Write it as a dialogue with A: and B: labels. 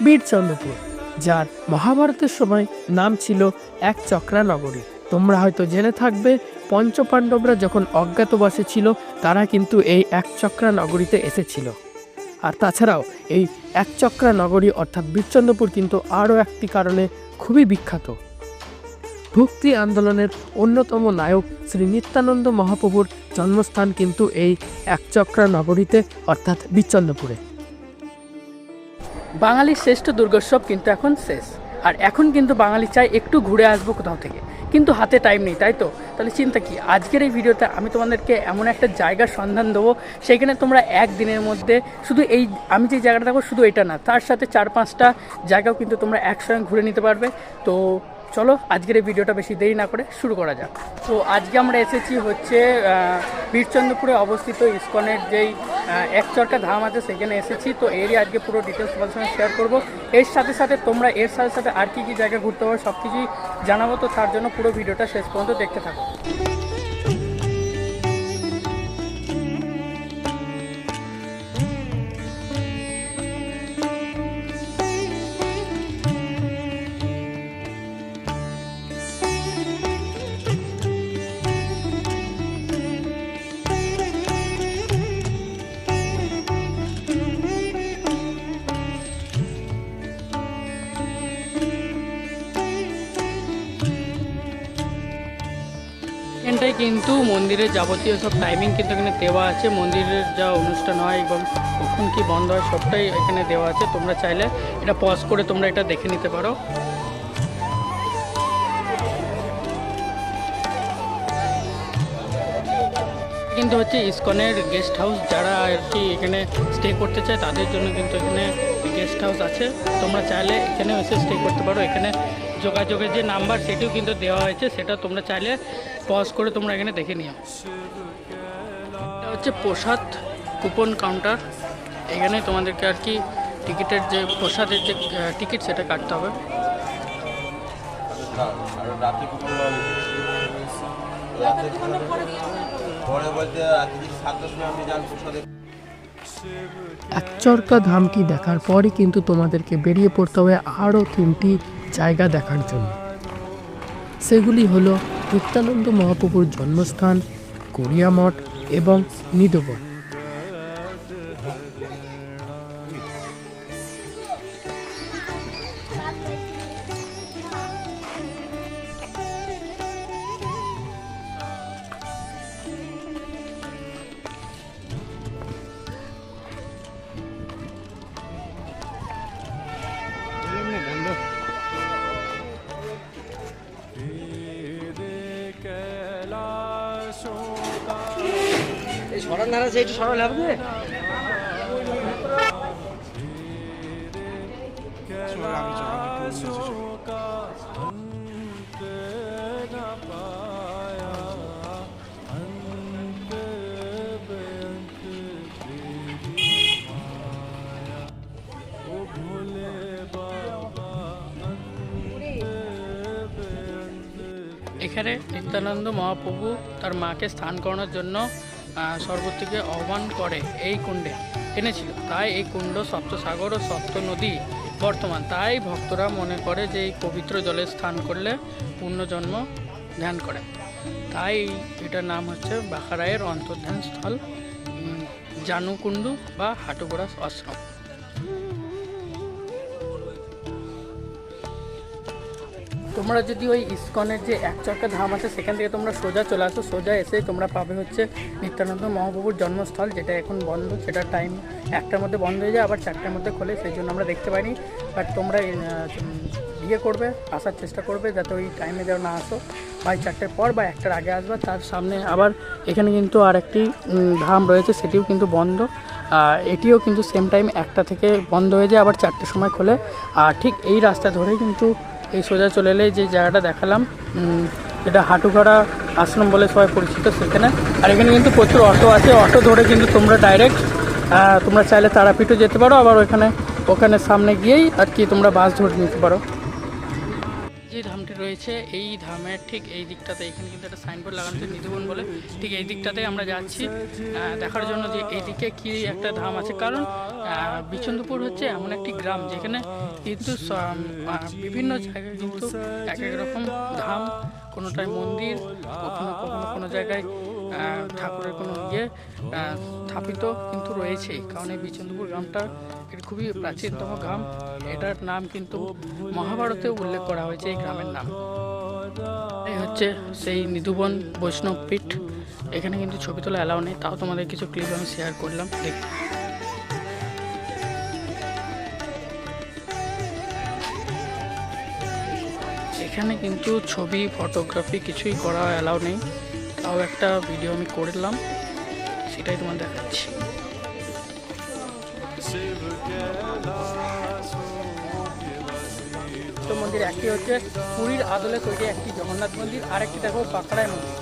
A: বীরচন্দ্রপুর, যার মহাভারতের সময় নাম ছিল এক চক্রা নগরী। তোমরা হয়তো জেনে থাকবে পঞ্চপাণ্ডবরা যখন অজ্ঞাতবাসে ছিল তারা কিন্তু এই এক চক্রা নগরীতে এসেছিল। আর তাছাড়াও এই এক চক্রা নগরী অর্থাৎ বীরচন্দ্রপুর কিন্তু আরও একটি কারণে খুবই বিখ্যাত। ভক্তি আন্দোলনের অন্যতম নায়ক শ্রী নিত্যানন্দ মহাপ্রভুর জন্মস্থান কিন্তু এই একচক্রা নগরীতে অর্থাৎ বীরচন্দ্রপুরে। বাঙালির শ্রেষ্ঠ দুর্গোৎসব কিন্তু এখন শেষ, আর এখন কিন্তু বাঙালি চাই একটু ঘুরে আসবো কোথাও থেকে, কিন্তু হাতে টাইম নেই, তাই তো? তাহলে চিন্তা কি, আজকের এই ভিডিওতে আমি তোমাদেরকে এমন একটা জায়গার সন্ধান দেবো সেইখানে তোমরা একদিনের মধ্যে শুধু এই আমি যে জায়গাটা দেখো শুধু এটা না, তার সাথে 4-5টা জায়গাও কিন্তু তোমরা একসঙ্গে ঘুরে নিতে পারবে। তো চলো আজকের এই ভিডিওটা বেশি দেরি না করে শুরু করা যাক। তো আজকে আমরা এসেছি হচ্ছে বীরচন্দ্রপুরে অবস্থিত ইসকনের যেই একচরকা ধাম আছে সেখানে এসেছি। তো এরই আজকে পুরো ডিটেলস তোমাদের সঙ্গে শেয়ার করবো। এর সাথে সাথে তোমরা এর সাথে সাথে আর কী কী জায়গা ঘুরতে পারো সব কিছুই জানাবো। তো তার জন্য পুরো ভিডিওটা শেষ পর্যন্ত দেখতে থাকো। এখানটায় কিন্তু মন্দিরের যাবতীয় সব টাইমিং কিন্তু এখানে দেওয়া আছে। মন্দিরের যা অনুষ্ঠান হয় এবং কখন কি বন্ধ হয় সবটাই এখানে দেওয়া আছে। তোমরা চাইলে এটা পজ করে তোমরা এটা দেখে নিতে পারো। কিন্তু হচ্ছে ইসকনের গেস্ট হাউস, যারা আর কি এখানে স্টে করতে চায় তাদের জন্য কিন্তু এখানে গেস্ট হাউস আছে। তোমরা চাইলে এখানে এসে স্টে করতে পারো। এখানে যোগাযোগের যে নাম্বার সেটিও কিন্তু দেওয়া হয়েছে, সেটা তোমরা চাইলে পজ করে তোমরা এখানে দেখে নিও। এটা হচ্ছে প্রসাদ কুপন কাউন্টার। এখানে তোমাদেরকে আর কি টিকিটের যে প্রসাদের যে টিকিট সেটা কাটতে হবে। একচরকা ধামটি দেখার পরই কিন্তু তোমাদেরকে বেরিয়ে পড়তে হবে আরও 3টি জায়গা দেখার জন্য। সেগুলি হলো নিত্যানন্দ মহাপ্রভুর জন্মস্থান, গড়িয়া মঠ এবং নিদোবন।
B: সরল না আছে, একটু সরল হবে।
A: এখানে নিত্যানন্দ মহাপ্রভু তার মাকে স্নান করানোর জন্য সর্বত থেকে আহ্বান করে এই কুণ্ডে এনেছিল। তাই এই কুণ্ড সপ্তসাগর ও সপ্ত নদী বর্তমান। তাই ভক্তরা মনে করে যে এই পবিত্র জলে স্নান করলে পুণ্যজন্ম ধ্যান করে। তাই এটার নাম হচ্ছে বাঁকারায়ের অন্তর্ধান স্থল, জানুকুণ্ডু বা হাটুগোড়া আশ্রম। তোমরা যদি ওই ইসকনের যে একচরকা ধাম আছে সেখান থেকে তোমরা সোজা চলে আসো, সোজা এসে তোমরা পাবে হচ্ছে নিত্যানন্দ মহাপ্রভুর জন্মস্থল, যেটা এখন বন্ধ। সেটা টাইম 1টার মধ্যে বন্ধ হয়ে যায়, আবার 4টার মধ্যে খোলে, সেই জন্য আমরা দেখতে পাইনি। বাট তোমরা ইয়ে করবে, আসার চেষ্টা করবে যাতে ওই টাইমে যেন না আসো, হয় 4টের পর বা 1টার আগে আসবা। তার সামনে আবার এখানে কিন্তু আর একটি ধাম রয়েছে, সেটিও কিন্তু বন্ধ। এটিও কিন্তু সেম টাইম 1টা থেকে বন্ধ হয়ে যায়, আবার 4টের সময় খোলে। আর ঠিক এই রাস্তা ধরেই কিন্তু এই সোজা চলে এলে যে জায়গাটা দেখালাম, যেটা হাটুগড়া আশ্রম বলে সবাই পরিচিত, সেখানে। আর এখানে কিন্তু প্রচুর অটো আছে, অটো ধরে কিন্তু তোমরা ডাইরেক্ট তোমরা চাইলে তারাপীঠও যেতে পারো, আবার ওখানে সামনে গিয়েই আর কি তোমরা বাস ধরে নিতে পারো। যে ধামটি রয়েছে এই ধামের ঠিক এই দিকটাতে এখানে কিন্তু একটা সাইনবোর্ড লাগানো আছে নিধুবন বলে, ঠিক এই দিকটাতে আমরা যাচ্ছি দেখার জন্য যে এইদিকে কি একটা ধাম আছে। কারণ বিচন্দ্রপুর হচ্ছে এমন একটি গ্রাম যেখানে কিন্তু বিভিন্ন জায়গায় কিন্তু এক এক রকম ধাম, কোনোটায় মন্দির, কখনো কখনো কোনো জায়গায় ঠাকুরের কোনো স্থাপিত কিন্তু রয়েছেই। কারণ এই বিচন্দ্রপুর গ্রামটা এটা খুবই প্রাচীনতম গ্রাম, এটার নাম কিন্তু মহাভারতেও উল্লেখ করা হয়েছে এই গ্রামের নাম। এই হচ্ছে সেই নিধুবন বৈষ্ণব পীঠ। এখানে কিন্তু ছবি তোলা অ্যালাউ নেই, তাও তোমাদের কিছু ক্লিপ আমি শেয়ার করলাম দেখতে। এখানে কিন্তু ছবি ফটোগ্রাফি কিছুই করা অ্যালাউ নেই, তাও একটা ভিডিও আমি করলাম, সেটাই তোমার দেখাচ্ছি। তো মন্দির একটি হচ্ছে পুরীর আদলে তৈরি একটি জগন্নাথ মন্দির, আর একটি দেখো পাকড়ায় মন্দির।